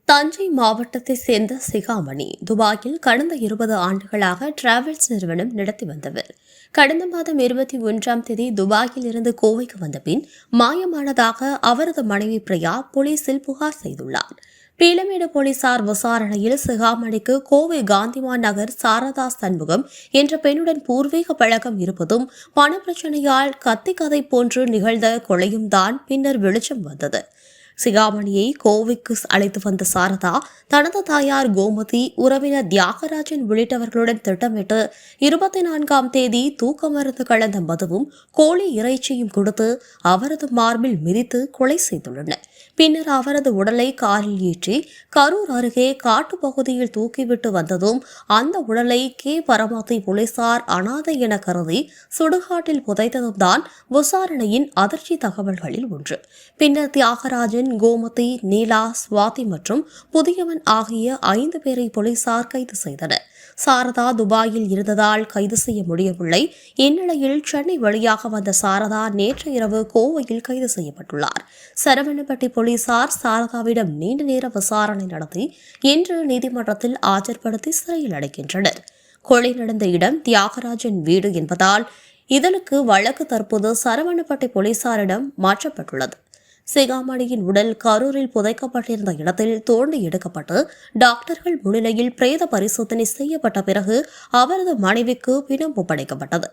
தஞ்சை மாவட்டத்தைச் சேர்ந்த சிகாமணி துபாயில் கடந்த 20 ஆண்டுகளாக டிராவல்ஸ் நிறுவனம் நடத்தி வந்தவர். கடந்த மாதம் 21ஆம் தேதி துபாயில் இருந்து கோவைக்கு வந்த பின் மாயமானதாக அவரது மனைவி பிரியா போலீசில் புகார் செய்துள்ளார். பீளமேடு போலீசார் விசாரணையில் சிகாமணிக்கு கோவை காந்திமான் நகர் சாரதா சண்முகம் என்ற பெண்ணுடன் பூர்வீக பழக்கம் இருப்பதும் பணப்பிரச்சனையால் கத்தி கதை போன்று நிகழ்ந்த கொலையும் தான் பின்னர் வெளிச்சம் வந்தது. சிகாமணியை கோவைக்கு அழைத்து வந்த சாரதா தனது தாயார் கோமதி, உறவினர் தியாகராஜன் உள்ளிட்டவர்களுடன் திட்டமிட்டு 24ஆம் தேதி தூக்க மருந்து கலந்த மதுவும் கோழி இறைச்சியும் கொடுத்து அவரது மார்பில் மிதித்து கொலை செய்துள்ளனர். பின்னர் அவரது உடலை காரில் ஏற்றி கரூர் அருகே காட்டுப்பகுதியில் தூக்கிவிட்டு வந்ததும் அந்த உடலை பரமாத்தி போலீசார் அனாதை என கருதி சுடுகாட்டில் புதைத்ததும் தான் விசாரணையின் அதிர்ச்சி தகவல்களில் ஒன்று. பின்னர் தியாகராஜன், கோமதி, நீலா, சுவாதி மற்றும் புதியவன் ஆகிய 5 பேரை போலீசார் கைது செய்தனர். சாரதா துபாயில் இருந்ததால் கைது செய்ய முடியவில்லை. இந்நிலையில் சென்னை வழியாக வந்த சாரதா நேற்று இரவு கோவையில் கைது செய்யப்பட்டுள்ளார். சரவணப்பட்டி போலீசார் சாரதாவிடம் நீண்ட நேர விசாரணை நடத்தி இன்று நீதிமன்றத்தில் ஆஜர்படுத்தி சிறையில் அடைக்கின்றனர். கொலை நடந்த இடம் தியாகராஜன் வீடு என்பதால் இதற்கு வழக்கு தற்போது சரவணப்பட்டி போலீசாரிடம் மாற்றப்பட்டுள்ளது. சிகாமணியின் உடல் கரூரில் புதைக்கப்பட்டிருந்த இடத்தில் தோண்டி எடுக்கப்பட்டு டாக்டர்கள் முன்னிலையில் பிரேத பரிசோதனை செய்யப்பட்ட பிறகு அவரது மனைவிக்கு பிணம் ஒப்படைக்கப்பட்டது.